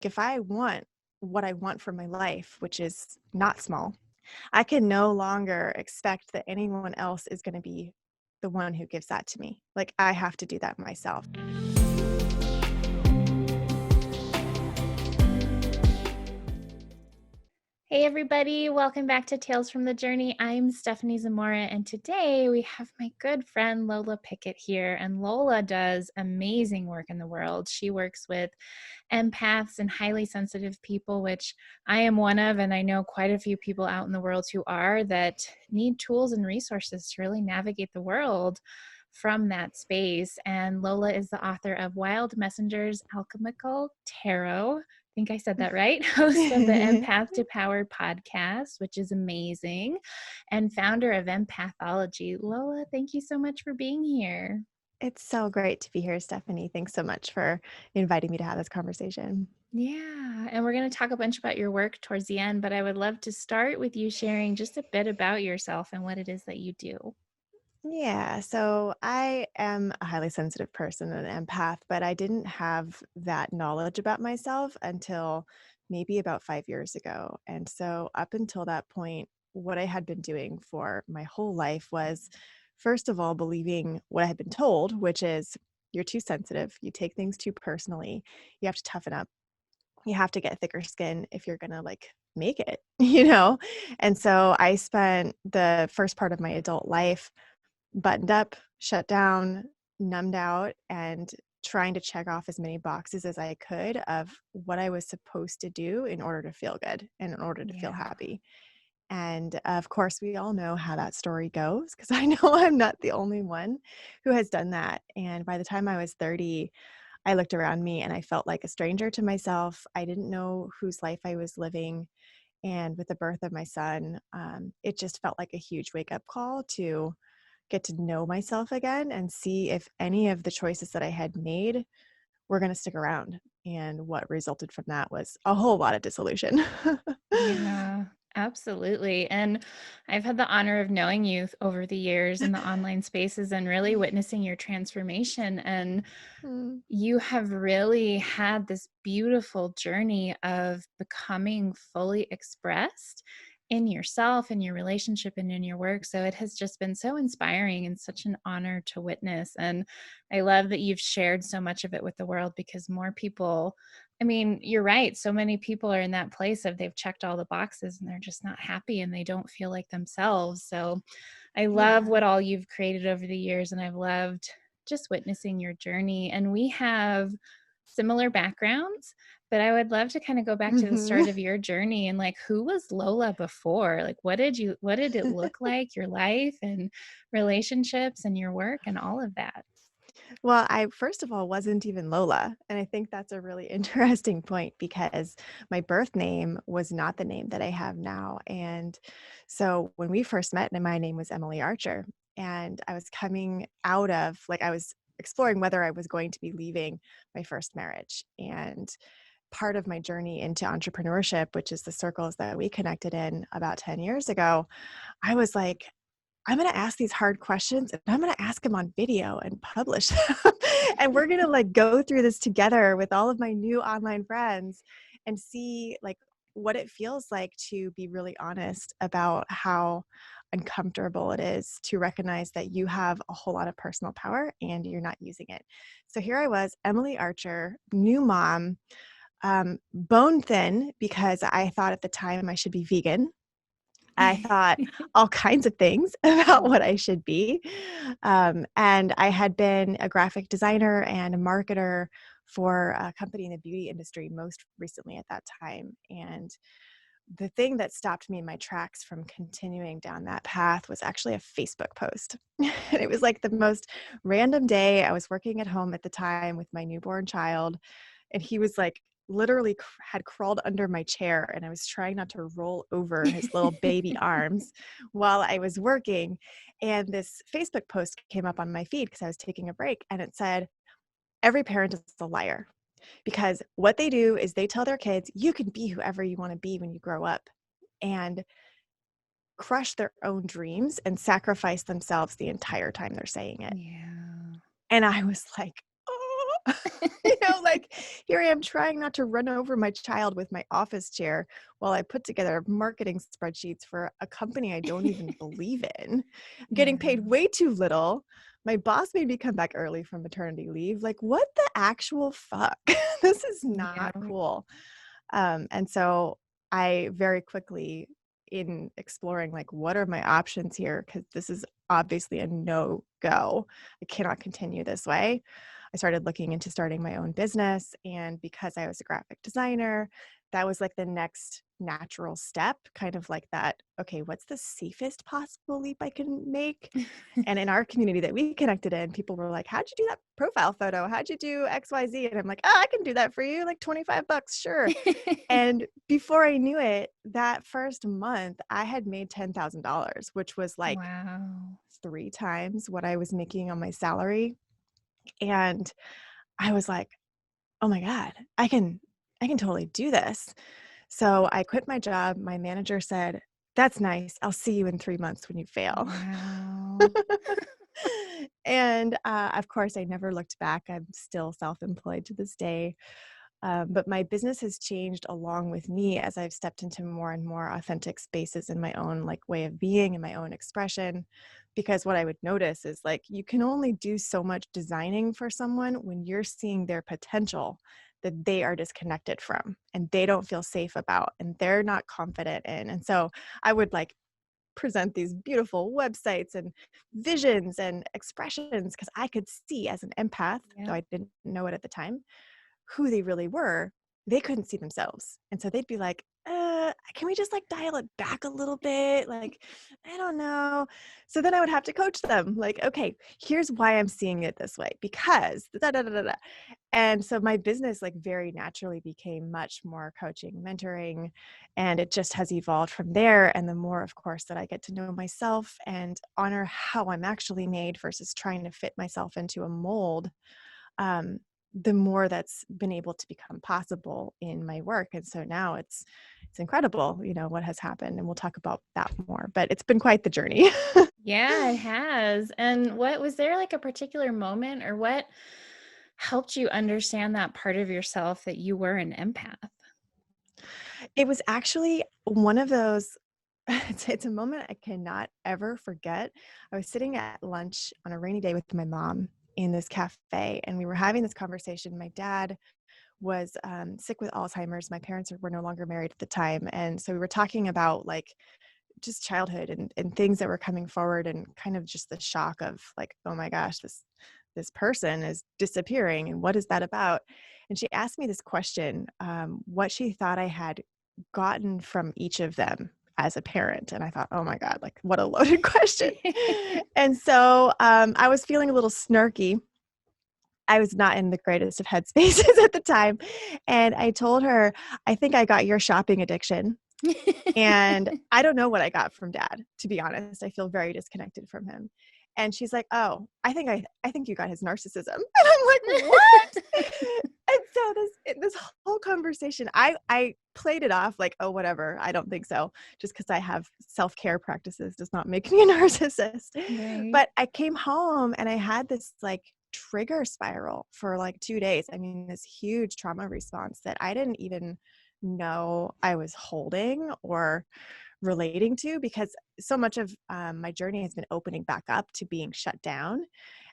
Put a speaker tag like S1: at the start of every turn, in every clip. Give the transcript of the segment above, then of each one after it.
S1: if I want what I want for my life, which is not small, I can no longer expect that anyone else is going to be the one who gives that to me. Like, I have to do that myself.
S2: Hey everybody, welcome back to Tales from the Journey. I'm Stephanie Zamora, and today we have my good friend Lola Pickett here. And Lola does amazing work in the world. She works with empaths and highly sensitive people, which I am one of, and I know quite a few people out in the world who are, that need tools and resources to really navigate the world from that space. And Lola is the author of Wild Messengers Alchemical Tarot. Think I said that right, host of the Empath to Power podcast, which is amazing, and founder of Empathology. Lola, thank you so much for being here.
S1: It's so great to be here, Stephanie. Thanks so much for inviting me to have this conversation.
S2: Yeah, and we're going to talk a bunch about your work towards the end, but I would love to start with you sharing just a bit about yourself and what it is that you do.
S1: Yeah, so I am a highly sensitive person and an empath, but I didn't have that knowledge about myself until maybe about 5 years ago. And so, up until that point, what I had been doing for my whole life was, first of all, believing what I had been told, which is you're too sensitive, you take things too personally, you have to toughen up, you have to get thicker skin if you're going to make it, you know? And so, I spent the first part of my adult life buttoned up, shut down, numbed out, and trying to check off as many boxes as I could of what I was supposed to do in order to feel good and in order to feel
S2: Yeah.
S1: happy. And of course, we all know how that story goes because I know I'm not the only one who has done that. And by the time I was 30, I looked around me and I felt like a stranger to myself. I didn't know whose life I was living. And with the birth of my son, it just felt like a huge wake up call to get to know myself again and see if any of the choices that I had made were going to stick around. And what resulted from that was a whole lot of disillusion.
S2: Yeah, absolutely. And I've had the honor of knowing you over the years in the online spaces and really witnessing your transformation. And
S1: Mm.
S2: you have really had this beautiful journey of becoming fully expressed in yourself, in your relationship, and in your work. So it has just been so inspiring and such an honor to witness. And I love that you've shared so much of it with the world because more people, I mean, you're right. So many people are in that place of they've checked all the boxes and they're just not happy and they don't feel like themselves. So I love
S1: Yeah.
S2: what all you've created over the years, and I've loved just witnessing your journey. And we have similar backgrounds, but I would love to kind of go back to the
S1: Mhm.
S2: start of your journey and like who was Lola before? Like what did it look like, your life and relationships and your work and all of that?
S1: Well, I first of all wasn't even Lola. And I think that's a really interesting point because my birth name was not the name that I have now. And so when we first met, my name was Emily Archer. And I was coming out of, I was exploring whether I was going to be leaving my first marriage. And part of my journey into entrepreneurship, which is the circles that we connected in about 10 years ago, I was like, I'm going to ask these hard questions and I'm going to ask them on video and publish them. And we're going to go through this together with all of my new online friends and see what it feels like to be really honest about how uncomfortable it is to recognize that you have a whole lot of personal power and you're not using it. So here I was, Emily Archer, new mom, bone thin because I thought at the time I should be vegan. I thought all kinds of things about what
S2: Wow.
S1: I should be. And I had been a graphic designer and a marketer for a company in the beauty industry most recently at that time. And the thing that stopped me in my tracks from continuing down that path was actually a Facebook post. And it was like the most random day. I was working at home at the time with my newborn child, and he was literally had crawled under my chair, and I was trying not to roll over his little baby arms while I was working. And this Facebook post came up on my feed because I was taking a break, and it said, "Every parent is a liar." Because what they do is they tell their kids, you can be whoever you want to be when you grow up, and crush their own dreams and sacrifice themselves the entire time they're saying it.
S2: Yeah.
S1: And I was like, oh. Like here I am trying not to run over my child with my office chair while I put together marketing spreadsheets for a company I don't even believe in, getting paid
S2: Yeah.
S1: way too little. My boss made me come back early from maternity leave. Like, what the actual fuck? This is
S2: Yeah.
S1: not cool. And so I very quickly, in exploring, like, what are my options here? Because this is obviously a no go. I cannot continue this way. I started looking into starting my own business. And because I was a graphic designer, that was like the next natural step, kind of like that. Okay, what's the safest possible leap I can make? And in our community that we connected in, people were like, how'd you do that profile photo? How'd you do XYZ? And I'm like, oh, I can do that for you. Like $25, sure. And before I knew it, that first month, I had made $10,000, which was like
S2: Wow.
S1: 3 times what I was making on my salary. And I was like, "Oh my god, I can totally do this." So I quit my job. My manager said, "That's nice. I'll see you in 3 months when you fail."
S2: Wow.
S1: And, of course, I never looked back. I'm still self-employed to this day. But my business has changed along with me as I've stepped into more and more authentic spaces in my own like way of being and my own expression. Because what I would notice is like you can only do so much designing for someone when you're seeing their potential that they are disconnected from and they don't feel safe about and they're not confident in. And so I would like present these beautiful websites and visions and expressions because I could see as an empath, though
S2: Yeah.
S1: I didn't know it at the time, who they really were. They couldn't see themselves. And so they'd be like, can we just like dial it back a little bit? Like, I don't know. So then I would have to coach them like, okay, here's why I'm seeing it this way because da, da, da, da, da. And so my business like very naturally became much more coaching, mentoring, and it just has evolved from there. And the more, of course, that I get to know myself and honor how I'm actually made versus trying to fit myself into a mold, um, the more that's been able to become possible in my work. And so now it's incredible, what has happened. And we'll talk about that more. But it's been quite the journey.
S2: Yeah, it has. And what was there like a particular moment or what helped you understand that part of yourself that you were an empath?
S1: It was actually one of those. It's a moment I cannot ever forget. I was sitting at lunch on a rainy day with my mom in this cafe, and we were having this conversation. My dad was sick with Alzheimer's. My parents were no longer married at the time. And so we were talking about like just childhood and things that were coming forward and kind of just the shock of like, oh my gosh, this person is disappearing. And what is that about? And she asked me this question, what she thought I had gotten from each of them as a parent. And I thought, oh my God, like what a loaded question. And so I was feeling a little snarky. I was not in the greatest of headspaces at the time. And I told her, I think I got your shopping addiction. And I don't know what I got from dad, to be honest. I feel very disconnected from him. And she's like, "Oh, I think you got his narcissism." And I'm like, "What?" And so this whole conversation, I played it off like, "Oh, whatever. I don't think so." Just because I have self-care practices does not make me a narcissist.
S2: Right.
S1: But I came home and I had this like trigger spiral for like 2 days. I mean, this huge trauma response that I didn't even know I was holding or relating to because so much of my journey has been opening back up to being shut down.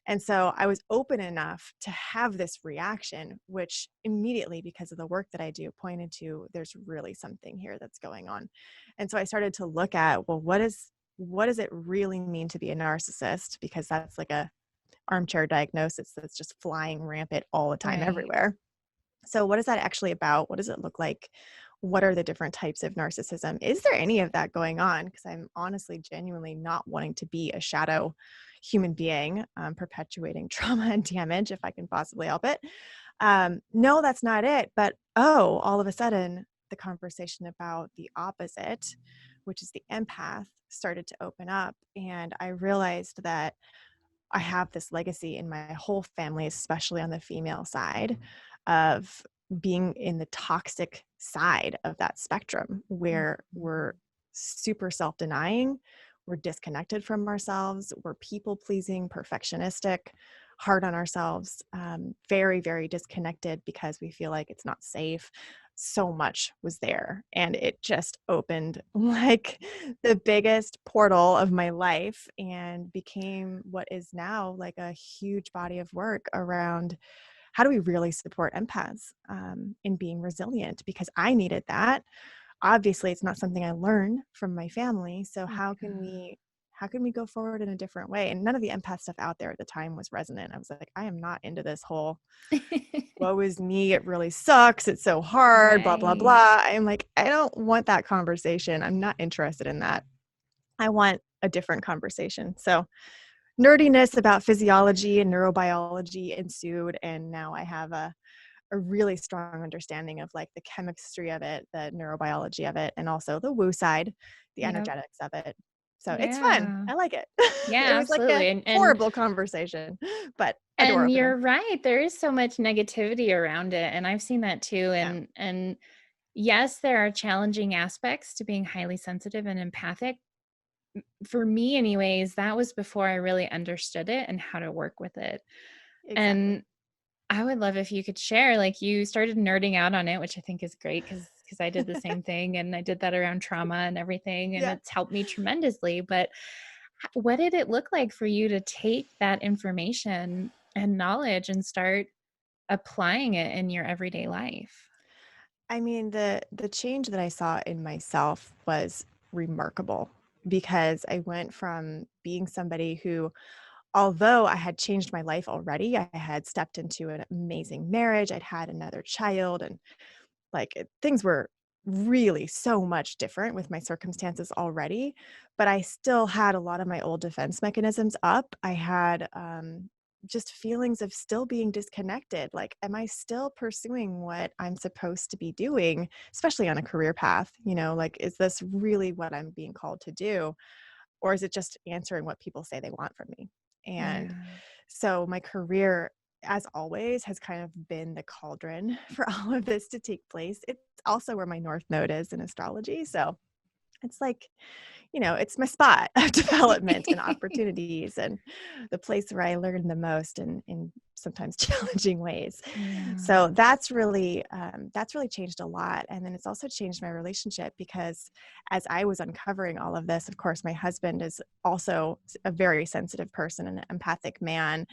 S1: And so I was open enough to have this reaction, which immediately, because of the work that I do, pointed to there's really something here that's going on. And so I started to look at, well, what does it really mean to be a narcissist? Because that's like a armchair diagnosis that's just flying rampant all the time
S2: Right.
S1: everywhere. So what is that actually about? What does it look like? What are the different types of narcissism? Is there any of that going on? Because I'm honestly, genuinely not wanting to be a shadow human being, perpetuating trauma and damage if I can possibly help it. No, that's not it. But oh, all of a sudden, the conversation about the opposite, which is the empath, started to open up. And I realized that I have this legacy in my whole family, especially on the female side, of being in the toxic side of that spectrum where we're
S2: Mhm.
S1: super self-denying, we're disconnected from ourselves, we're people-pleasing, perfectionistic, hard on ourselves, very, very disconnected because we feel like it's not safe. So much was there, and it just opened like the biggest portal of my life and became what is now like a huge body of work around how do we really support empaths in being resilient, because I needed that. Obviously it's not something I learned from my family, so how can we go forward in a different way? And none of the empath stuff out there at the time was resonant. I was like, I am not into this whole woe is me, it really sucks, it's so hard, blah blah
S2: Right.
S1: blah. I'm like, I don't want that conversation. I'm not interested in that. I want a different conversation. So nerdiness about physiology and neurobiology ensued, and now I have a really strong understanding of like the chemistry of it, the neurobiology of it, and also the woo side, the
S2: Yep.
S1: energetics of it. So it's fun.
S2: Yeah.
S1: I like it. It
S2: Yeah,
S1: was like a
S2: absolutely. And
S1: horrible conversation, but a door
S2: and
S1: opener.
S2: you're right. There is so much negativity around it, and I've seen that too.
S1: Yeah,
S2: And yes, there are challenging aspects to being highly sensitive and empathic. For me, anyways, that was before I really understood it and how to work with it.
S1: exactly.
S2: And I would love if you could share, like you started nerding out on it, which I think is great because I did the same thing and I did that around trauma and everything, and
S1: Yeah.
S2: it's helped me tremendously. But what did it look like for you to take that information and knowledge and start applying it in your everyday life?
S1: I mean, the change that I saw in myself was remarkable, because I went from being somebody who, although I had changed my life already, I had stepped into an amazing marriage, I'd had another child, and things were really so much different with my circumstances already, but I still had a lot of my old defense mechanisms up. I had just feelings of still being disconnected. Like, am I still pursuing what I'm supposed to be doing, especially on a career path? Like, is this really what I'm being called to do? Or is it just answering what people say they want from me? And
S2: Yeah.
S1: so my career, as always, has kind of been the cauldron for all of this to take place. It's also where my North Node is in astrology. So it's like, it's my spot of development and opportunities, and the place where I learn the most in sometimes challenging ways.
S2: Yeah.
S1: So that's really changed a lot. And then it's also changed my relationship, because as I was uncovering all of this, of course, my husband is also a very sensitive person, an empathic man.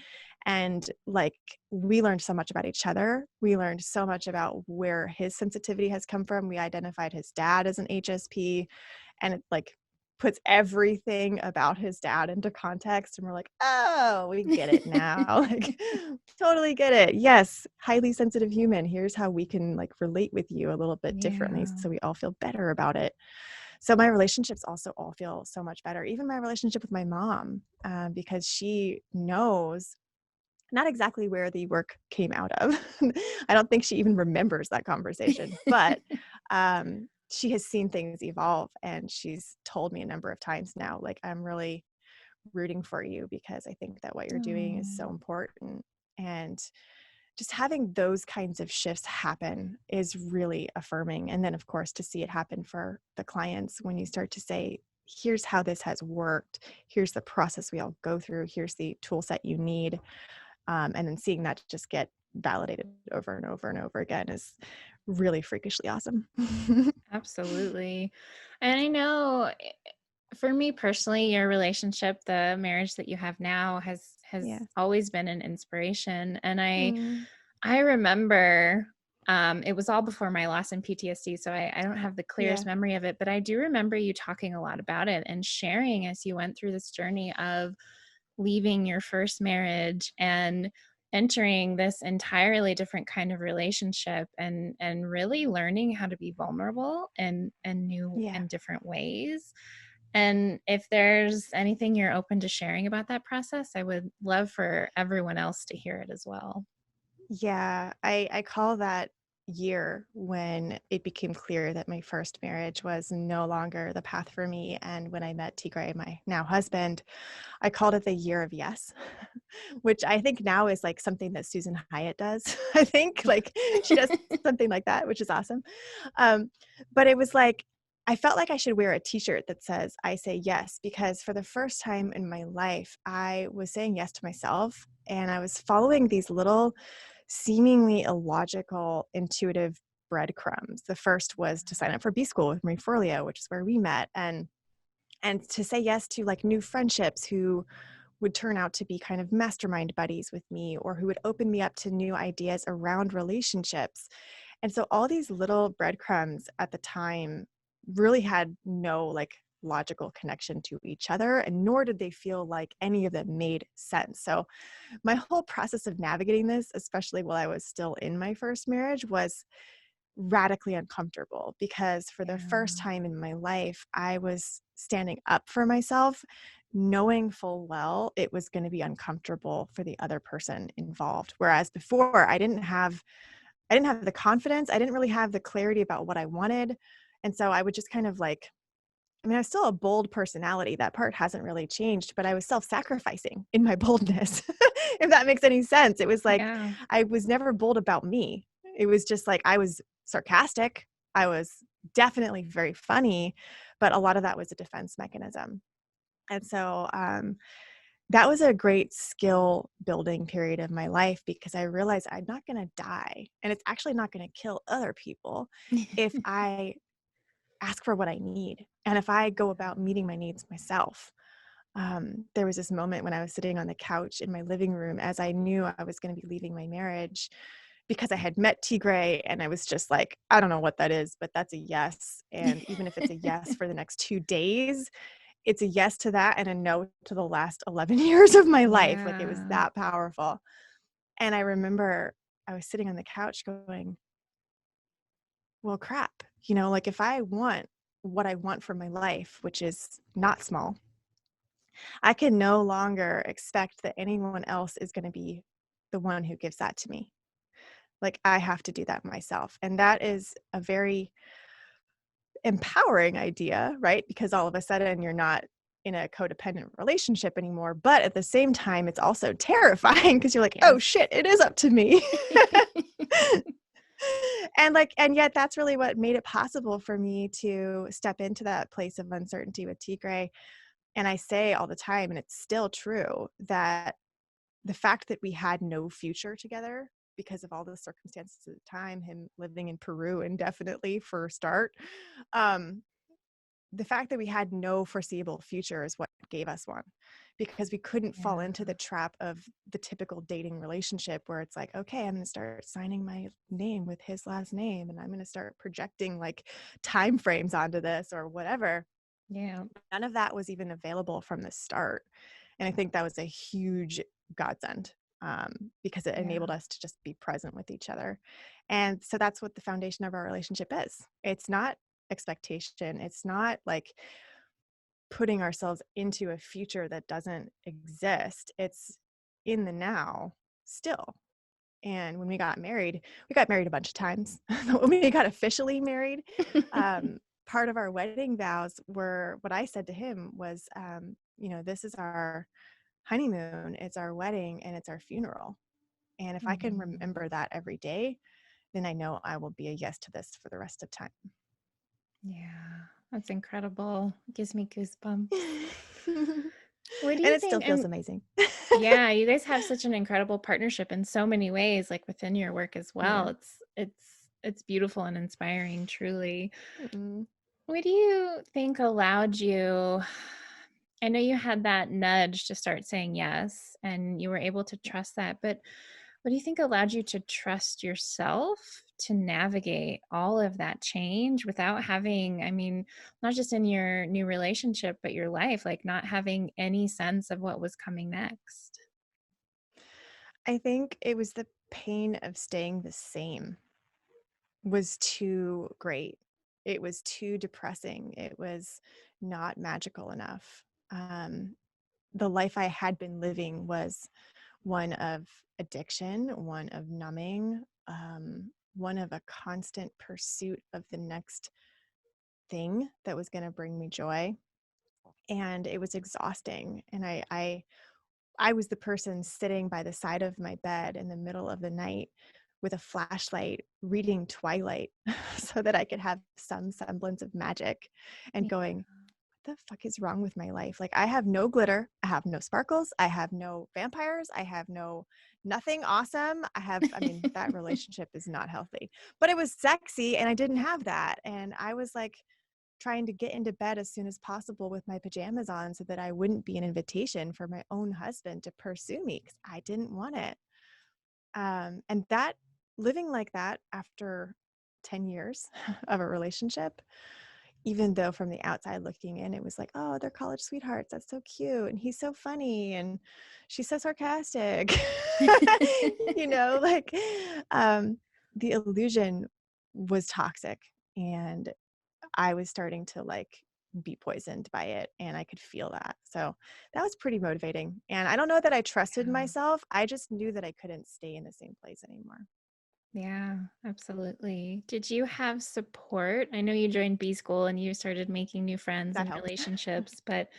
S1: And like, we learned so much about each other. We learned so much about where his sensitivity has come from. We identified his dad as an HSP, and it like puts everything about his dad into context, and we're like, oh, we get it now. Like, totally get it. Yes, highly sensitive human, here's how we can like relate with you a little bit differently,
S2: Yeah.
S1: so we all feel better about it. So my relationships also all feel so much better, even my relationship with my mom, because she knows not exactly where the work came out of. I don't think she even remembers that conversation, but she has seen things evolve, and she's told me a number of times now, like, I'm really rooting for you, because I think that what you're doing is so
S2: Oh,
S1: important. And just having those kinds of shifts happen is really affirming. And then, of course, to see it happen for the clients, when you start to say, here's how this has worked, here's the process we all go through, here's the tool set you need, and then seeing that just get validated over and over and over again is really freakishly awesome.
S2: absolutely. And I know for me personally, your relationship, the marriage that you have now has
S1: Yeah.
S2: always been an inspiration. And I
S1: Mm,
S2: I remember it was all before my loss in PTSD, so I don't have the clearest
S1: yeah.
S2: memory of it, but I do remember you talking a lot about it and sharing as you went through this journey of leaving your first marriage and entering this entirely different kind of relationship and really learning how to be vulnerable and new
S1: Yeah.
S2: and different ways. And if there's anything you're open to sharing about that process, I would love for everyone else to hear it as well.
S1: Yeah. I call that year when it became clear that my first marriage was no longer the path for me. And when I met Tigray, my now husband, I called it the year of yes, which I think now is like something that Susan Hyatt does. I think like she does something like that, which is awesome. Um, but it was like, I felt like I should wear a t-shirt that says, I say yes, because for the first time in my life, I was saying yes to myself and I was following these little seemingly illogical, intuitive breadcrumbs. The first was to sign up for B School with Marie Forleo, which is where we met, and to say yes to like new friendships who would turn out to be kind of mastermind buddies with me, or who would open me up to new ideas around relationships. And so all these little breadcrumbs at the time really had no like logical connection to each other, and nor did they feel like any of them made sense. So my whole process of navigating this, especially while I was still in my first marriage, was radically uncomfortable, because for the first
S2: Yeah.
S1: time in my life, I was standing up for myself, knowing full well it was going to be uncomfortable for the other person involved. Whereas before, I didn't have the confidence. I didn't really have the clarity about what I wanted. And so I would just kind of like, I mean, I was still a bold personality. That part hasn't really changed, but I was self-sacrificing in my boldness, if that makes any sense. It was like,
S2: Yeah.
S1: I was never bold about me. It was just like, I was sarcastic. I was definitely very funny, but a lot of that was a defense mechanism. And so that was a great skill building period of my life, because I realized I'm not going to die. And it's actually not going to kill other people if I ask for what I need, and if I go about meeting my needs myself. There was this moment when I was sitting on the couch in my living room as I knew I was going to be leaving my marriage, because I had met Tigray, and I was just like, I don't know what that is, but that's a yes. And even if it's a yes for the next 2 days, it's a yes to that and a no to the last 11 years of my life. Like, it was
S2: Yeah.
S1: that powerful. And I remember I was sitting on the couch going, well, crap, like if I want what I want for my life, which is not small, I can no longer expect that anyone else is going to be the one who gives that to me. Like, I have to do that myself. And that is a very empowering idea, right? Because all of a sudden you're not in a codependent relationship anymore. But at the same time, it's also terrifying, because you're like, oh
S2: Yes.
S1: shit, it is up to me. And yet that's really what made it possible for me to step into that place of uncertainty with Tigray. And I say all the time, and it's still true, that the fact that we had no future together because of all the circumstances at the time, him living in Peru indefinitely for a start, um, the fact that we had no foreseeable future is what gave us one, because we couldn't fall into the
S2: Yeah.
S1: trap of the typical dating relationship where it's like, okay, I'm going to start signing my name with his last name, and I'm going to start projecting like time frames onto this or whatever.
S2: Yeah.
S1: None of that was even available from the start. And I think that was a huge godsend, because it
S2: Yeah.
S1: enabled us to just be present with each other. And so that's what the foundation of our relationship is. It's not expectation. It's not like putting ourselves into a future that doesn't exist. It's in the now still. And when we got married a bunch of times. When we got officially married, part of our wedding vows were, what I said to him was, this is our honeymoon, it's our wedding, and it's our funeral. And if I can
S2: Mhm.
S1: remember that every day, then I know I will be a yes to this for the rest of time.
S2: Yeah. That's incredible. Gives me goosebumps.
S1: And
S2: What do you
S1: it still
S2: think?
S1: feels
S2: And
S1: amazing.
S2: yeah, you guys have such an incredible partnership in so many ways, like within your work as
S1: Yeah.
S2: well. It's beautiful and inspiring, truly.
S1: Mm-mm.
S2: What do you think allowed you? I know you had that nudge to start saying yes, and you were able to trust that, but what do you think allowed you to trust yourself to navigate all of that change without having, I mean, not just in your new relationship, but your life, like not having any sense of what was coming next?
S1: I think it was the pain of staying the same was too great. It was too depressing. It was not magical enough. The life I had been living was one of addiction, one of numbing, one of a constant pursuit of the next thing that was going to bring me joy. And it was exhausting. And I was the person sitting by the side of my bed in the middle of the night with a flashlight reading Twilight so that I could have some semblance of magic, and
S2: Yeah.
S1: going, the fuck is wrong with my life? Like, I have no glitter, I have no sparkles, I have no vampires, I have no nothing awesome. I mean, that relationship is not healthy, but it was sexy and I didn't have that. And I was like trying to get into bed as soon as possible with my pajamas on so that I wouldn't be an invitation for my own husband to pursue me because I didn't want it. And that living like that after 10 years of a relationship, even though from the outside looking in, it was like, oh, they're college sweethearts. That's so cute. And he's so funny. And she's so sarcastic. Like um, the illusion was toxic. And I was starting to like be poisoned by it. And I could feel that. So that was pretty motivating. And I don't know that I trusted
S2: Yeah.
S1: myself. I just knew that I couldn't stay in the same place anymore.
S2: Yeah, absolutely. Did you have support? I know you joined B school and you started making new friends
S1: That
S2: and
S1: helped.
S2: relationships, but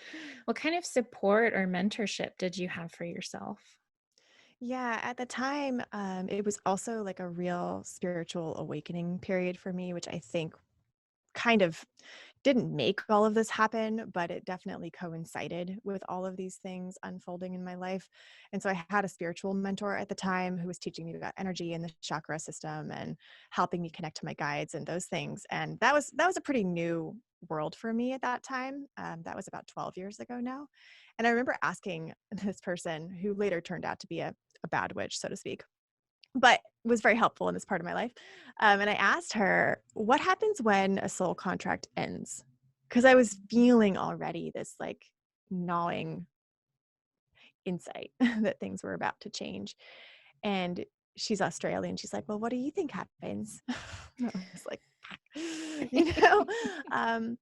S2: what kind of support or mentorship did you have for yourself?
S1: Yeah, at the time, it was also like a real spiritual awakening period for me, which I think kind of didn't make all of this happen, but it definitely coincided with all of these things unfolding in my life. And so I had a spiritual mentor at the time who was teaching me about energy and the chakra system and helping me connect to my guides and those things. And that was a pretty new world for me at that time. That was about 12 years ago now. And I remember asking this person who later turned out to be a bad witch, so to speak, but was very helpful in this part of my life. And I asked her, what happens when a soul contract ends? Because I was feeling already this like gnawing insight that things were about to change. And she's Australian. She's like, well, what do you think happens? And I was like, you know, um,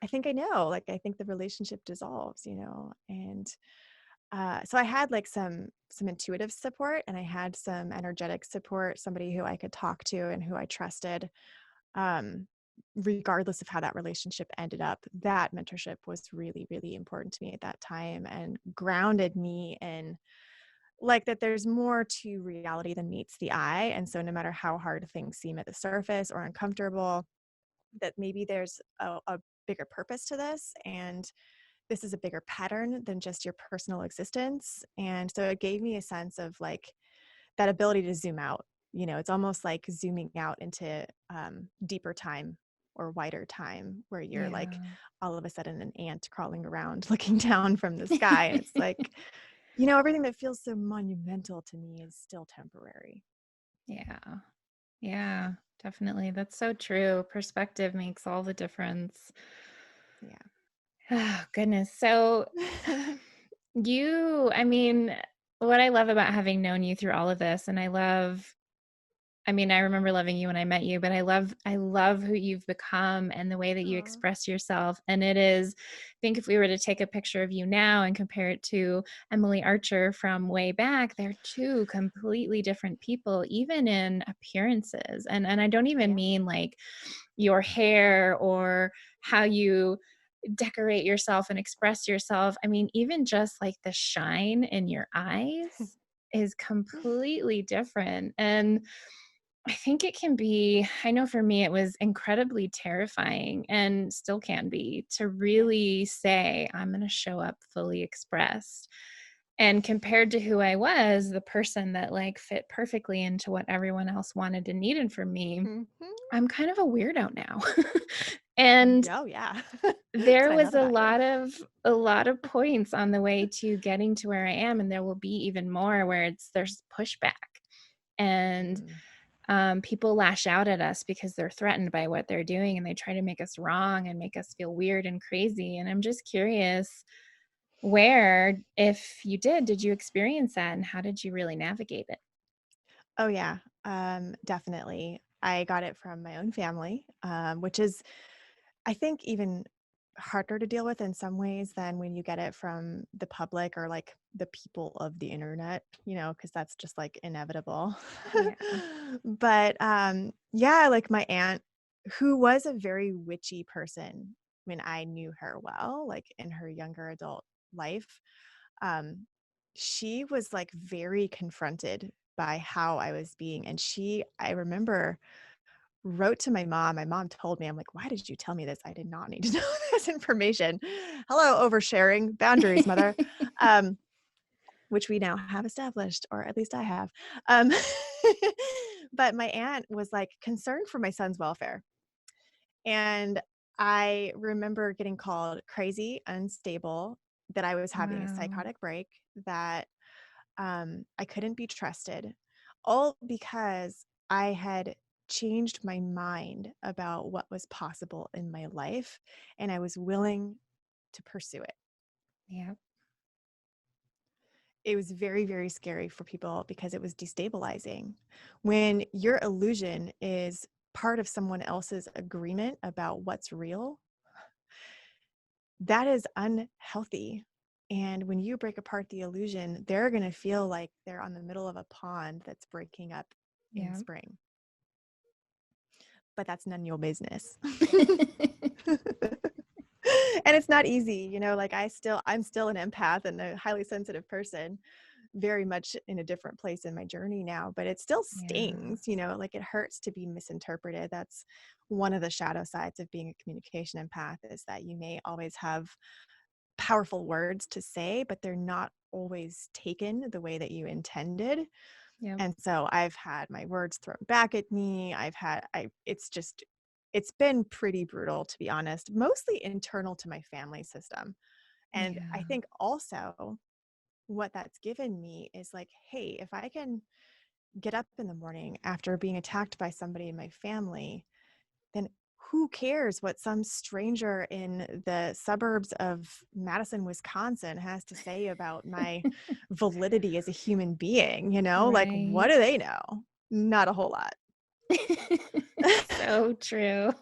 S1: I think I know. Like, I think the relationship dissolves, and so I had like some intuitive support and I had some energetic support, somebody who I could talk to and who I trusted, um, regardless of how that relationship ended up. That mentorship was really, really important to me at that time and grounded me in like that there's more to reality than meets the eye. And so no matter how hard things seem at the surface or uncomfortable, that maybe there's a bigger purpose to this. And this is a bigger pattern than just your personal existence. And so it gave me a sense of like that ability to zoom out. It's almost like zooming out into deeper time or wider time where you're like
S2: Yeah.
S1: all of a sudden an ant crawling around looking down from the sky. And it's like, everything that feels so monumental to me is still temporary.
S2: Yeah. Yeah, definitely. That's so true. Perspective makes all the difference. Oh, goodness. So,
S1: Yeah.
S2: I mean, what I love about having known you through all of this, and I mean, I remember loving you when I met you, but I love who you've become and the way that you
S1: Aw.
S2: express yourself. And I think if we were to take a picture of you now and compare it to Emily Archer from way back, they're two completely different people, even in appearances. And I don't even
S1: Yeah.
S2: mean like your hair or how you decorate yourself and express yourself. I mean, even just like the shine in your eyes is completely different. And I think it can be, I know for me, it was incredibly terrifying and still can be to
S1: Yeah.
S2: really say, I'm going to show up fully expressed. And compared to who I was, the person that like fit perfectly into what everyone else wanted and needed from me,
S1: Mhm.
S2: I'm kind of a weirdo now. And
S1: Oh, yeah. That's
S2: there
S1: what I love
S2: was
S1: about you.
S2: a lot of points on the way to getting to where I am, and there will be even more where there's pushback. And
S1: Mm.
S2: people lash out at us because they're threatened by what they're doing and they try to make us wrong and make us feel weird and crazy. And I'm just curious if you did you experience that and how did you really navigate it?
S1: Oh, yeah, definitely. I got it from my own family, which is, I think, even harder to deal with in some ways than when you get it from the public or like the people of the internet, because that's just like inevitable.
S2: Yeah.
S1: But yeah, like my aunt, who was a very witchy person when I knew her well, like in her younger adult life, um, she was like very confronted by how I was being. And I remember wrote to my mom. My mom told me, I'm like, why did you tell me this? I did not need to know this information. Hello, oversharing boundaries, mother. Um, which we now have established, or at least I have. Um, but my aunt was like concerned for my son's welfare. And I remember getting called crazy, unstable, that I was having a
S2: Wow.
S1: psychotic break, that I couldn't be trusted, all because I had changed my mind about what was possible in my life and I was willing to pursue it.
S2: Yeah.
S1: It was very, very scary for people because it was destabilizing. When your illusion is part of someone else's agreement about what's real, that is unhealthy. And when you break apart the illusion, they're going to feel like they're on the middle of a pond that's breaking up in
S2: Yeah.
S1: spring. But that's none of your business. And it's not easy, like I'm still an empath and a highly sensitive person, very much in a different place in my journey now, but it still
S2: Yeah.
S1: stings, like it hurts to be misinterpreted. That's one of the shadow sides of being a communication empath, is that you may always have powerful words to say, but they're not always taken the way that you intended.
S2: Yep.
S1: And so I've had my words thrown back at me. It's been pretty brutal, to be honest, mostly internal to my family system. And I
S2: Yeah.
S1: think also what that's given me is like, hey, if I can get up in the morning after being attacked by somebody in my family, then who cares what some stranger in the suburbs of Madison, Wisconsin has to say about my validity as a human being, Like, what
S2: Right.
S1: do they know? Not a whole lot.
S2: So true.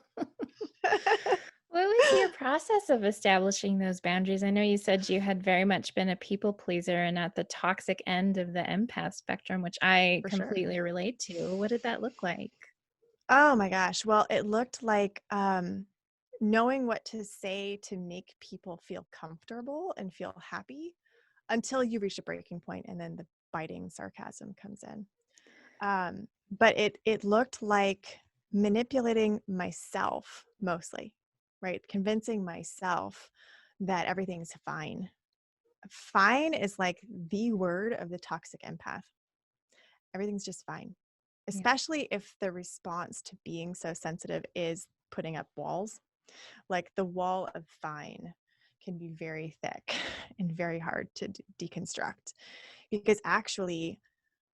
S2: What was your process of establishing those boundaries? I know you said you had very much been a people pleaser and at the toxic end of the empath spectrum, which I
S1: For sure.
S2: completely relate to. What did that look like?
S1: Oh my gosh. Well, it looked like knowing what to say to make people feel comfortable and feel happy until you reach a breaking point, and then the biting sarcasm comes in. But it looked like manipulating myself mostly, right? Convincing myself that everything's fine. Fine is like the word of the toxic empath. Everything's just fine,
S2: Yeah.
S1: especially if the response to being so sensitive is putting up walls. Like the wall of fine can be very thick and very hard to deconstruct, because actually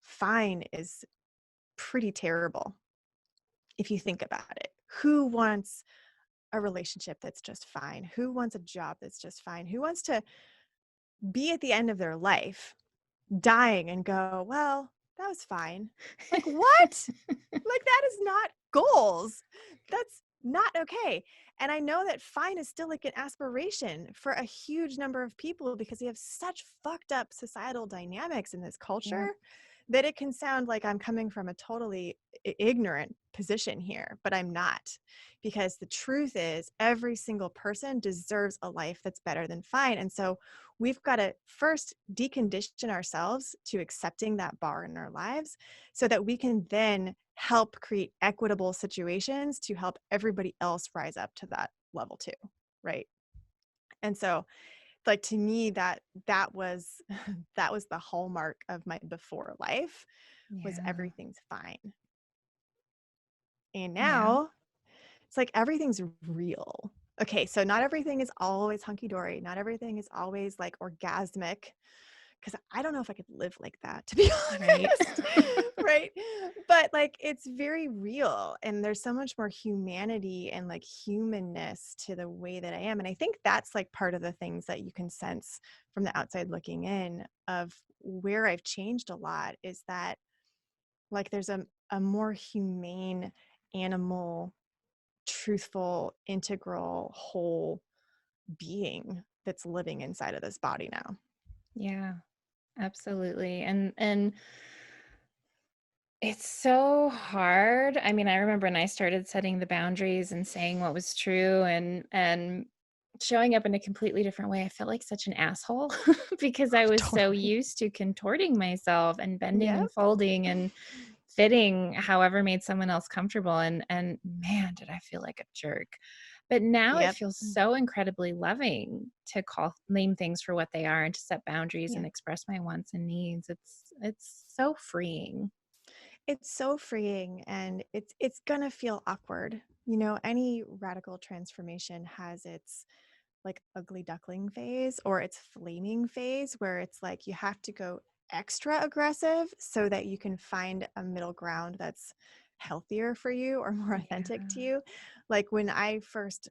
S1: fine is pretty terrible if you think about it. Who wants a relationship that's just fine? Who wants a job that's just fine? Who wants to be at the end of their life dying and go, well, that was fine? Like, what? Like, that is not goals. That's not okay. And I know that fine is still like an aspiration for a huge number of people, because we have such fucked up societal dynamics in this
S2: Yep.
S1: culture that it can sound like I'm coming from a totally ignorant position here, but I'm not. Because the truth is, every single person deserves a life that's better than fine. And so we've got to first decondition ourselves to accepting that bar in our lives, so that we can then help create equitable situations to help everybody else rise up to that level too, right? And so, like, to me, that was that was the hallmark of my before life, was
S2: Yeah.
S1: everything's fine. And
S2: Yeah.
S1: now it's like everything's real. Okay, so not everything is always hunky dory. Not everything is always like orgasmic, because I don't know if I could live like that, to be
S2: Right.
S1: honest. Right. But like, it's very real. And there's so much more humanity and like humanness to the way that I am. And I think that's like part of the things that you can sense from the outside looking in, of where I've changed a lot, is that like there's a more humane, animal, truthful, integral, whole being that's living inside of this body now.
S2: Yeah. Absolutely. And it's so hard. I mean, I remember when I started setting the boundaries and saying what was true and showing up in a completely different way, I felt like such an asshole because I was so
S1: Totally.
S2: used to contorting myself and bending
S1: Yep.
S2: and folding and fitting however made someone else comfortable, and man, did I feel like a jerk. But now it
S1: Yep.
S2: feels so incredibly loving to name things for what they are and to set boundaries
S1: Yeah.
S2: and express my wants and needs. It's so freeing.
S1: It's so freeing, and it's gonna feel awkward. You know, any radical transformation has its like ugly duckling phase or its flaming phase where it's like you have to go extra aggressive so that you can find a middle ground that's healthier for you or more authentic to
S2: Yeah.
S1: you. Like when I first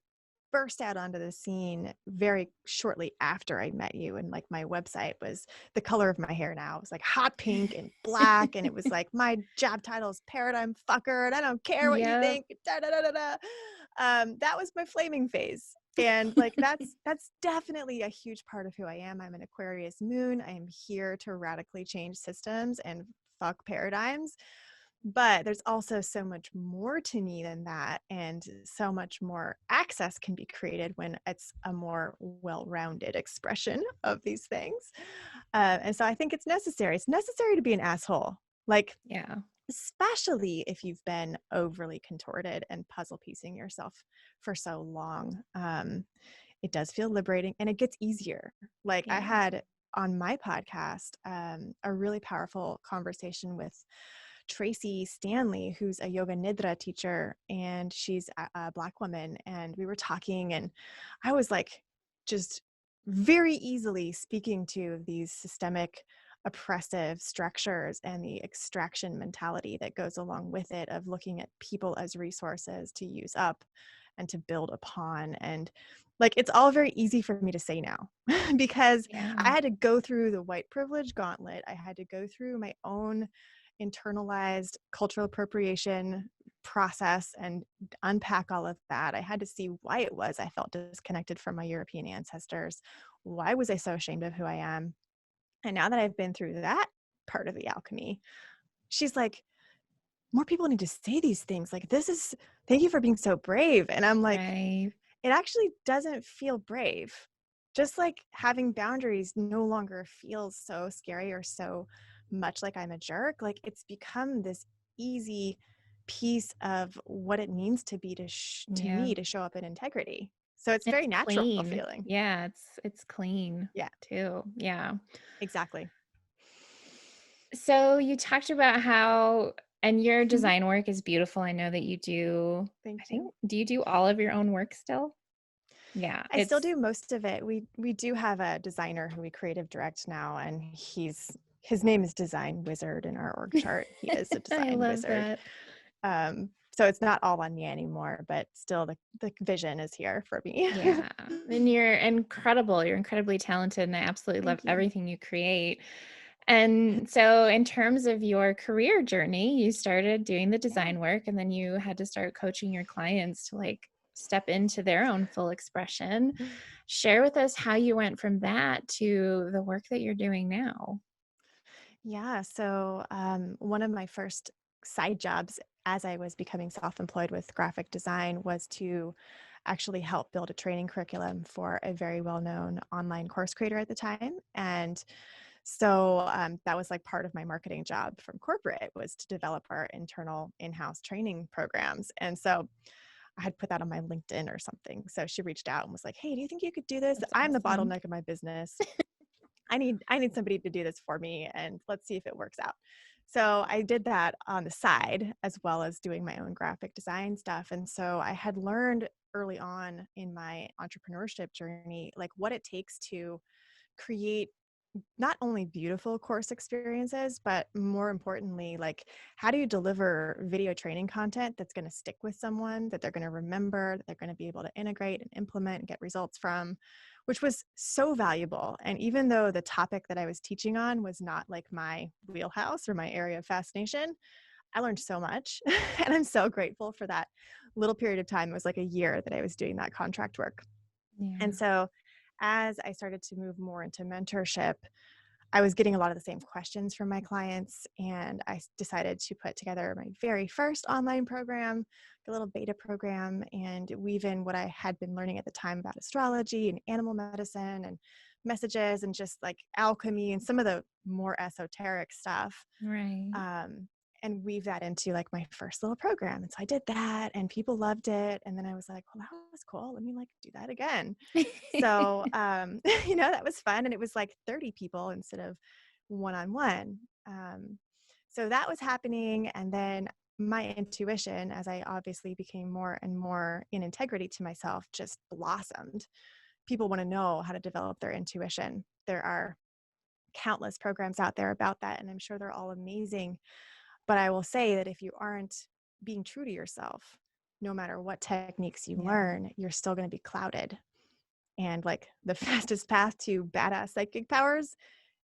S1: burst out onto the scene very shortly after I met you. And like my website was the color of my hair now. It was like hot pink and black. And it was like my job title is paradigm fucker. And I don't care what you
S2: Yep.
S1: think. Da, da, da, da, da. That was my flaming phase. And like that's definitely a huge part of who I am. I'm an Aquarius moon. I am here to radically change systems and fuck paradigms, but there's also so much more to me than that, and so much more access can be created when it's a more well-rounded expression of these things. And so I think it's necessary to be an asshole, like
S2: Yeah.
S1: especially if you've been overly contorted and puzzle piecing yourself for so long. It does feel liberating, and it gets easier. Like I
S2: Yeah.
S1: had on my podcast a really powerful conversation with Tracy Stanley, who's a yoga nidra teacher, and she's a Black woman. And we were talking, and I was like, just very easily speaking to these systemic oppressive structures and the extraction mentality that goes along with it, of looking at people as resources to use up and to build upon. And like, it's all very easy for me to say now because I
S2: Yeah.
S1: had to go through the white privilege gauntlet. I had to go through my own internalized cultural appropriation process and unpack all of that. I had to see why it was I felt disconnected from my European ancestors. Why was I so ashamed of who I am? And now that I've been through that part of the alchemy, she's like, more people need to say these things. Like, this is, thank you for being so brave. And I'm like,
S2: Right.
S1: it actually doesn't feel brave. Just like having boundaries no longer feels so scary or so much like I'm a jerk. Like it's become this easy piece of what it means to be to
S2: Yeah.
S1: me to show up in integrity. So it's
S2: It's
S1: very natural
S2: clean.
S1: feeling.
S2: Yeah, it's clean
S1: Yeah,
S2: too. Yeah.
S1: exactly.
S2: So you talked about how and your
S1: Mhm.
S2: design work is beautiful. I know that you do I
S1: Thank you.
S2: think do you do all of your own work still? Yeah,
S1: I still do most of it. We do have a designer who we creative direct now, and his name is Design Wizard in our org chart. He is a
S2: I
S1: design
S2: love
S1: wizard.
S2: that.
S1: So it's not all on me anymore, but still the vision is here for me.
S2: Yeah. And you're incredible. You're incredibly talented and I absolutely love
S1: Thank you.
S2: everything you create. And so in terms of your career journey, you started doing the
S1: Yeah.
S2: design work and then you had to start coaching your clients to like step into their own full expression. Share with us how you went from that to the work that you're doing now.
S1: Yeah. So one of my first side jobs as I was becoming self-employed with graphic design was to actually help build a training curriculum for a very well-known online course creator at the time. And so that was like part of my marketing job from corporate, was to develop our internal in-house training programs. And so I had put that on my LinkedIn or something. So she reached out and was like, "Hey, do you think you could do this?
S2: That's
S1: I'm the
S2: awesome.
S1: bottleneck of my business. I need somebody to do this for me, and let's see if it works out." So I did that on the side as well as doing my own graphic design stuff. And so I had learned early on in my entrepreneurship journey like what it takes to create not only beautiful course experiences, but more importantly, like how do you deliver video training content that's going to stick with someone, that they're going to remember, that they're going to be able to integrate and implement and get results from, which was so valuable. And even though the topic that I was teaching on was not like my wheelhouse or my area of fascination, I learned so much. And I'm so grateful for that little period of time. It was like a year that I was doing that contract work.
S2: Yeah.
S1: And so as I started to move more into mentorship, I was getting a lot of the same questions from my clients, and I decided to put together my very first online program, a little beta program, and weave in what I had been learning at the time about astrology and animal medicine and messages and just like alchemy and some of the more esoteric stuff.
S2: Right.
S1: Um, and weave that into like my first little program. And so I did that and people loved it. And then I was like, well, that was cool. Let me like do that again. So, that was fun. And it was like 30 people instead of one-on-one. So that was happening. And then my intuition, as I obviously became more and more in integrity to myself, just blossomed. People want to know how to develop their intuition. There are countless programs out there about that, and I'm sure they're all amazing. But I will say that if you aren't being true to yourself, no matter what techniques you
S2: Yeah.
S1: learn, you're still going to be clouded. And like the fastest path to badass psychic powers,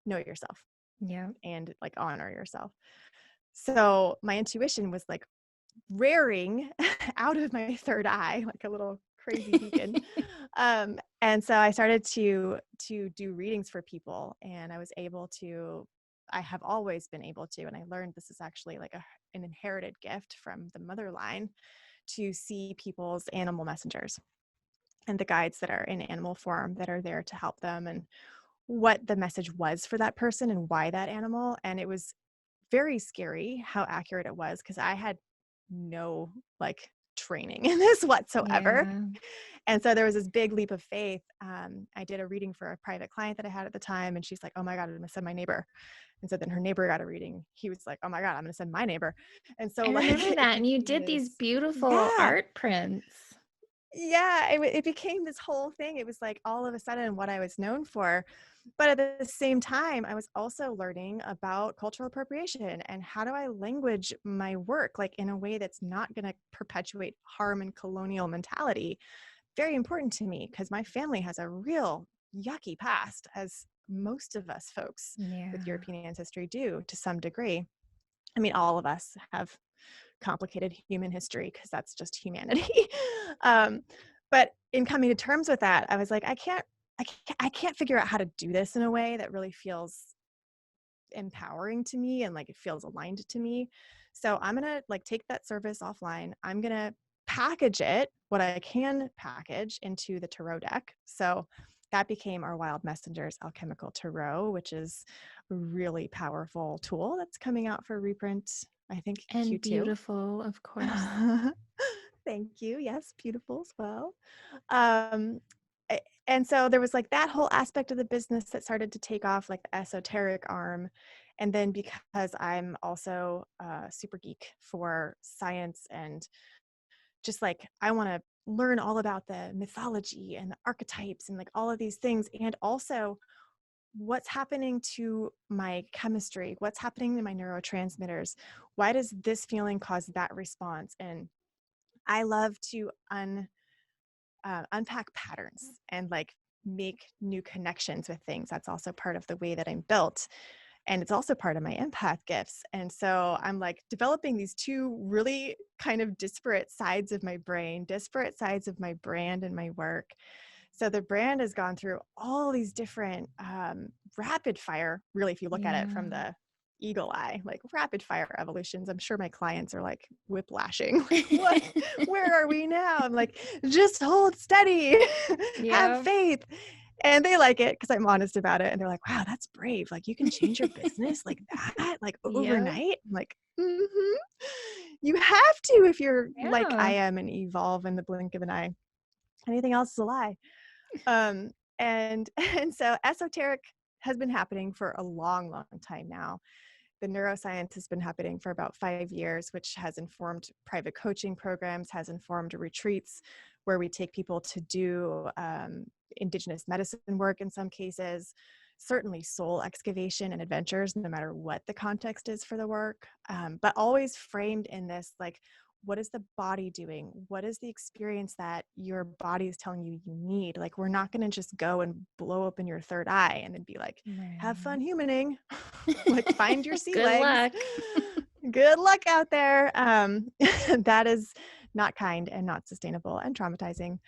S1: know yourself
S2: Yeah.
S1: and like honor yourself. So my intuition was like raring out of my third eye, like a little crazy beacon. And so I started to do readings for people, and I was able to. I have always been able to, and I learned this is actually like an inherited gift from the mother line, to see people's animal messengers and the guides that are in animal form that are there to help them, and what the message was for that person and why that animal. And it was very scary how accurate it was, because I had no like training in this whatsoever.
S2: Yeah.
S1: And so there was this big leap of faith. I did a reading for a private client that I had at the time, and she's like, oh my God, I'm going to send my neighbor. And so then her neighbor got a reading. He was like, oh my God, I'm going to send my neighbor. And so
S2: I
S1: like
S2: remember
S1: it
S2: that. And you
S1: became
S2: did these
S1: this,
S2: beautiful
S1: yeah,
S2: art prints.
S1: yeah, it became this whole thing. It was like all of a sudden what I was known for. But at the same time, I was also learning about cultural appropriation and how do I language my work like in a way that's not going to perpetuate harm and colonial mentality. Very important to me because my family has a real yucky past, as most of us folks with
S2: Yeah.
S1: European ancestry do to some degree. I mean, all of us have complicated human history because that's just humanity. um, but in coming to terms with that, I was like, I can't figure out how to do this in a way that really feels empowering to me and like it feels aligned to me. So I'm gonna like take that service offline. I'm gonna package it, what I can package, into the tarot deck. So that became our Wild Messengers Alchemical Tarot, which is a really powerful tool that's coming out for reprint, I think
S2: And
S1: Q2.
S2: beautiful, of course.
S1: Thank you. Yes, beautiful as well. Um, and so there was like that whole aspect of the business that started to take off, like the esoteric arm. And then because I'm also a super geek for science and just like I want to learn all about the mythology and the archetypes and like all of these things, and also what's happening to my chemistry, what's happening to my neurotransmitters, why does this feeling cause that response. And I love to unpack patterns and like make new connections with things. That's also part of the way that I'm built. And it's also part of my empath gifts. And so I'm like developing these two really kind of disparate sides of my brain, disparate sides of my brand and my work. So the brand has gone through all these different rapid fire, really, if you look at it from
S2: Yeah.
S1: the eagle eye, like rapid fire evolutions. I'm sure my clients are like whiplashing, like, what? Where are we now? I'm like, just hold steady, have
S2: Yeah.
S1: faith. And they like it because I'm honest about it. And they're like, wow, that's brave. Like, you can change your business like that, like
S2: Yep.
S1: overnight. I'm like, you have to if you're like I
S2: Yeah.
S1: am and evolve in the blink of an eye. Anything else is a lie. Um, and and so esoteric has been happening for a long, long time now. The neuroscience has been happening for about 5 years, which has informed private coaching programs, has informed retreats where we take people to do indigenous medicine work in some cases, certainly soul excavation and adventures, no matter what the context is for the work, but always framed in this like, what is the body doing? What is the experience that your body is telling you you need? Like, we're not going to just go and blow open your third eye and then be like, have
S2: Right.
S1: fun humaning, like find your sea
S2: Good
S1: legs.
S2: luck.
S1: Good luck out there. That is not kind and not sustainable and traumatizing.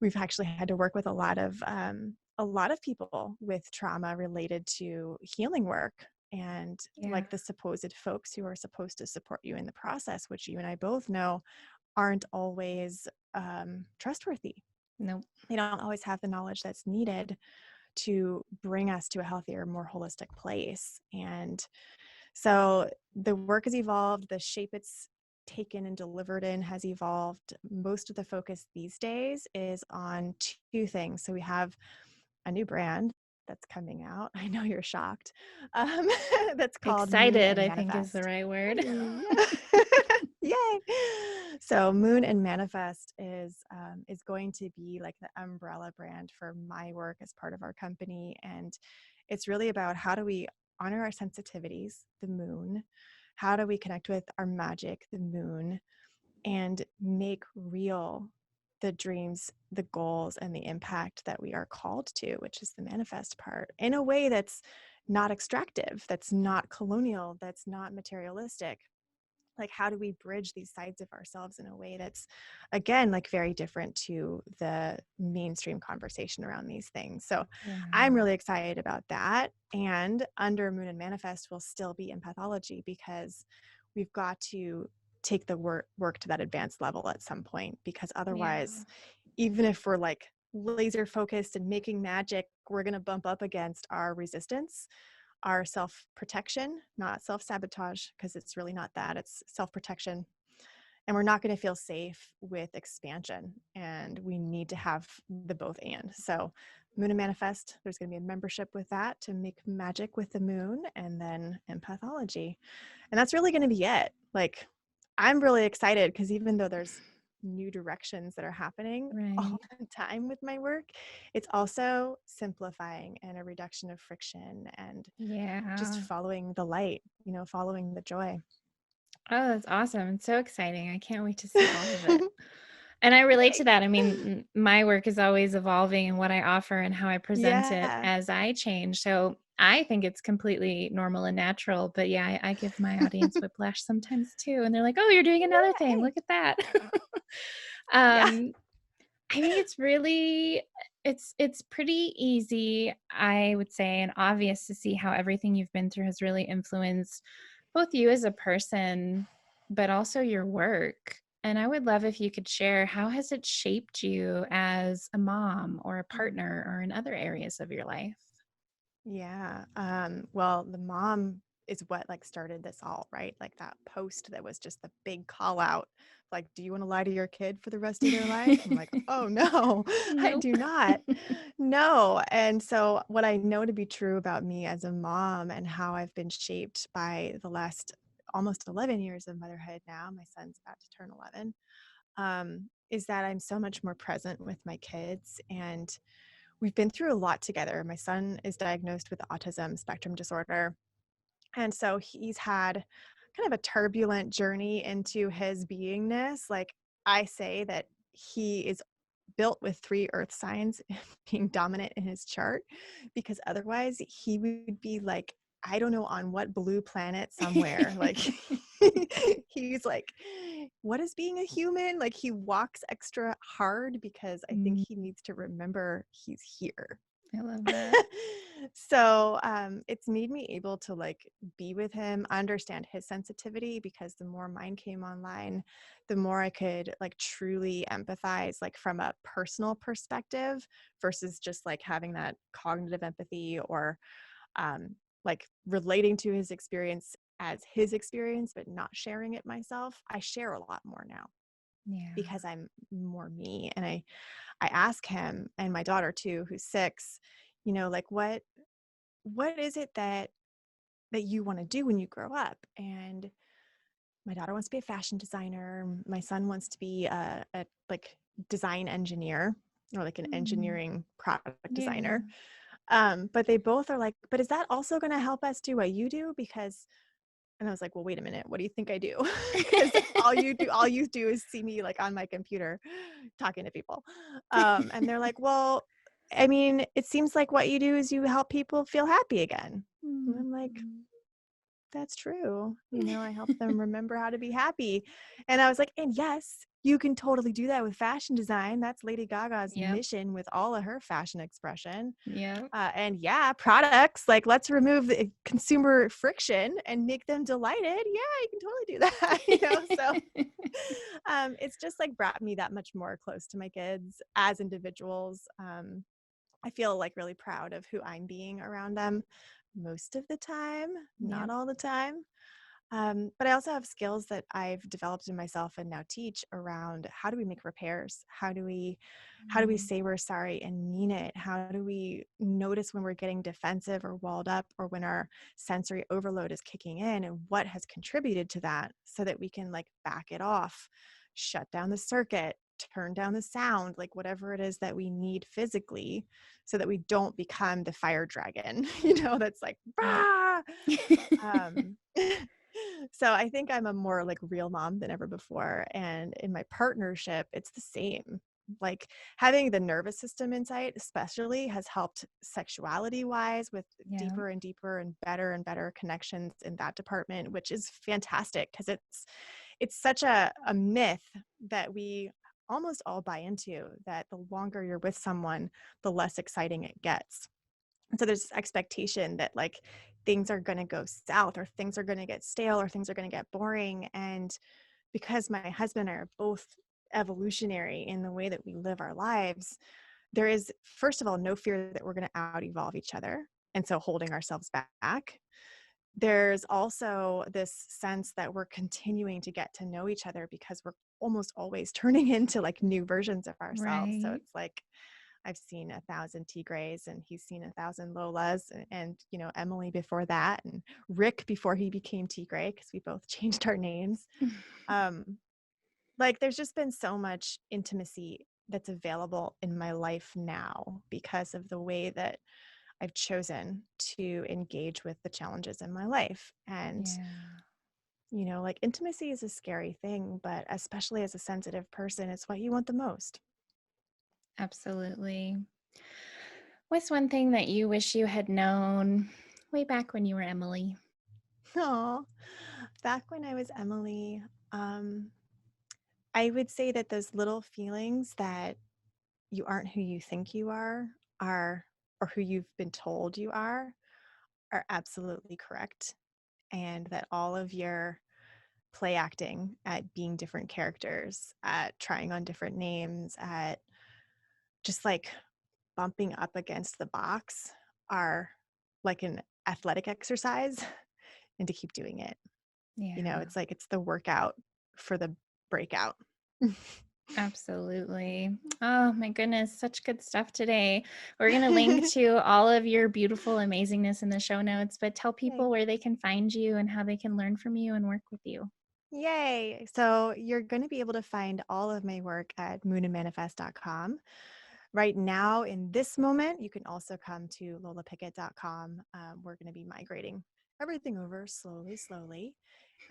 S1: We've actually had to work with a lot of people with trauma related to healing work, and
S2: Yeah.
S1: like the supposed folks who are supposed to support you in the process, which you and I both know aren't always trustworthy.
S2: Nope.
S1: They don't always have the knowledge that's needed to bring us to a healthier, more holistic place. And So the work has evolved, the shape it's taken and delivered in has evolved. Most of the focus these days is on two things. So we have a new brand that's coming out. I know you're shocked. Um, that's called Moon
S2: Excited,
S1: and
S2: I think is the
S1: Manifest.
S2: right word.
S1: Yeah. Yay. So Moon and Manifest is going to be like the umbrella brand for my work as part of our company. And it's really about how do we honor our sensitivities, the moon? How do we connect with our magic, the moon, and make real the dreams, the goals, and the impact that we are called to, which is the manifest part, in a way that's not extractive, that's not colonial, that's not materialistic. Like, how do we bridge these sides of ourselves in a way that's, again, like very different to the mainstream conversation around these things? So I'm
S2: Yeah.
S1: really excited about that. And under Moon and Manifest will still be in pathology, because we've got to take the work to that advanced level at some point, because
S2: Yeah.
S1: otherwise, even if we're like laser focused and making magic, we're going to bump up against our resistance, our self protection, not self sabotage, because it's really not that, it's self protection. And we're not going to feel safe with expansion. And we need to have the both and. So, Moon and Manifest, there's going to be a membership with that to make magic with the moon, and then empathology. And that's really going to be it. Like, I'm really excited because even though there's new directions that are happening all
S2: Right.
S1: the time with my work, it's also simplifying and a reduction of friction and just
S2: Yeah.
S1: following the light, following the joy.
S2: Oh, that's awesome. It's so exciting. I can't wait to see all of it. And I relate to
S1: Yay.
S2: that. I mean, my work is always evolving and what I offer and how I present it
S1: Yeah.
S2: as I change. So I think it's completely normal and natural. But yeah, I give my audience whiplash sometimes too. And they're like, oh, you're doing another thing.
S1: Yay.
S2: Look at that.
S1: Yeah.
S2: um, I think it's really it's pretty easy, I would say, and obvious to see how everything you've been through has really influenced both you as a person, but also your work. And I would love if you could share how has it shaped you as a mom or a
S1: Mm.
S2: partner or in other areas of your life?
S1: Yeah. Well, the mom is what like started this all, right? Like that post that was just the big call out. Like, do you want to lie to your kid for the rest of their life? I'm like, oh no, I
S2: Nope.
S1: do not. No. And so what I know to be true about me as a mom and how I've been shaped by the last almost 11 years of motherhood now, my son's about to turn 11, is that I'm so much more present with my kids. And we've been through a lot together. My son is diagnosed with autism spectrum disorder. And so he's had kind of a turbulent journey into his beingness. Like, I say that he is built with three earth signs being dominant in his chart, because otherwise he would be like, I don't know, on what blue planet somewhere. Like, he's like, what is being a human? Like, he walks extra hard because I think
S2: Mm,
S1: he needs to remember he's here.
S2: I love that.
S1: So it's made me able to like be with him, understand his sensitivity, because the more mine came online, the more I could like truly empathize, like from a personal perspective versus just like having that cognitive empathy, or like relating to his experience as his experience, but not sharing it myself. I share a lot more now
S2: Yeah.
S1: because I'm more me. And I ask him, and my daughter too, who's 6, like, what is it that you want to do when you grow up? And my daughter wants to be a fashion designer. My son wants to be a like design engineer, or like an
S2: Mm,
S1: engineering product
S2: yeah.
S1: designer. But they both are like, but is that also going to help us do what you do? Because, and I was like, well, wait a minute, what do you think I do? Because all you do is see me like on my computer talking to people. And they're like, well, I mean, it seems like what you do is you help people feel happy again. And
S2: Mm.
S1: I'm like, that's true. I help them remember how to be happy. And I was like, and yes, you can totally do that with fashion design. That's Lady Gaga's
S2: Yep.
S1: mission with all of her fashion expression.
S2: Yep.
S1: And yeah, products, like, let's remove the consumer friction and make them delighted. Yeah, you can totally do that. So it's just like brought me that much more close to my kids as individuals. I feel like really proud of who I'm being around them most of the time,
S2: Yeah.
S1: not all the time. But I also have skills that I've developed in myself and now teach around how do we make repairs? How do we
S2: Mm.
S1: say we're sorry and mean it? How do we notice when we're getting defensive or walled up or when our sensory overload is kicking in and what has contributed to that so that we can like back it off, shut down the circuit, turn down the sound, like whatever it is that we need physically so that we don't become the fire dragon, that's like,
S2: Right.
S1: "Rah!" Um, so I think I'm a more like real mom than ever before. And in my partnership, it's the same. Like having the nervous system insight, especially, has helped sexuality wise with
S2: Yeah.
S1: deeper and better connections in that department, which is fantastic because it's such a myth that we almost all buy into that the longer you're with someone, the less exciting it gets. And so there's this expectation that like things are going to go south or things are going to get stale or things are going to get boring. And because my husband and I are both evolutionary in the way that we live our lives, there is, first of all, no fear that we're going to out evolve each other. And so holding ourselves back. There's also this sense that we're continuing to get to know each other because we're almost always turning into like new versions of ourselves. So
S2: Right.
S1: it's like, I've seen 1,000 Tigres and he's seen 1,000 Lolas and Emily before that and Rick before he became Tigre because we both changed our names. Um, like there's just been so much intimacy that's available in my life now because of the way that I've chosen to engage with the challenges in my life. And,
S2: Yeah.
S1: like intimacy is a scary thing, but especially as a sensitive person, it's what you want the most.
S2: Absolutely. What's one thing that you wish you had known way back when you were Emily?
S1: Oh, back when I was Emily, um, I would say that those little feelings that you aren't who you think you are, or who you've been told you are absolutely correct. And that all of your play acting at being different characters, at trying on different names, at just like bumping up against the box are like an athletic exercise and to keep doing it.
S2: Yeah.
S1: It's like it's the workout for the breakout.
S2: Absolutely. Oh my goodness, such good stuff today. We're going to link to all of your beautiful amazingness in the show notes, but tell
S1: Yay.
S2: people where they can find you and how they can learn from you and work with you.
S1: Yay. So you're going to be able to find all of my work at moonandmanifest.com. Right now, in this moment, you can also come to lolapickett.com. We're going to be migrating everything over slowly, slowly.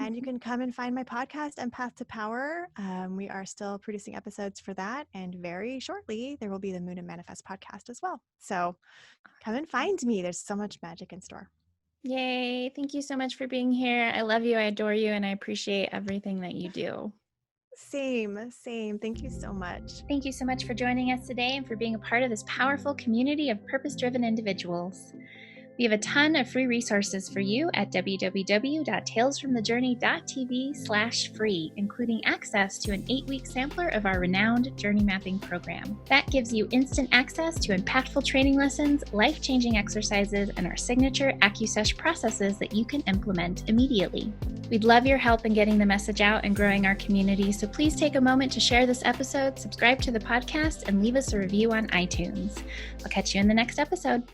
S1: And you can come and find my podcast, Empath to Power. We are still producing episodes for that. And very shortly, there will be the Moon and Manifest podcast as well. So come and find me. There's so much magic in store.
S2: Yay. Thank you so much for being here. I love you. I adore you. And I appreciate everything that you do.
S1: Same, same. Thank you so much.
S2: Thank you so much for joining us today and for being a part of this powerful community of purpose driven individuals. We have a ton of free resources for you at www.talesfromthejourney.tv/free, including access to an 8-week sampler of our renowned journey mapping program. That gives you instant access to impactful training lessons, life-changing exercises, and our signature AccuSesh processes that you can implement immediately. We'd love your help in getting the message out and growing our community, so please take a moment to share this episode, subscribe to the podcast, and leave us a review on iTunes. I'll catch you in the next episode.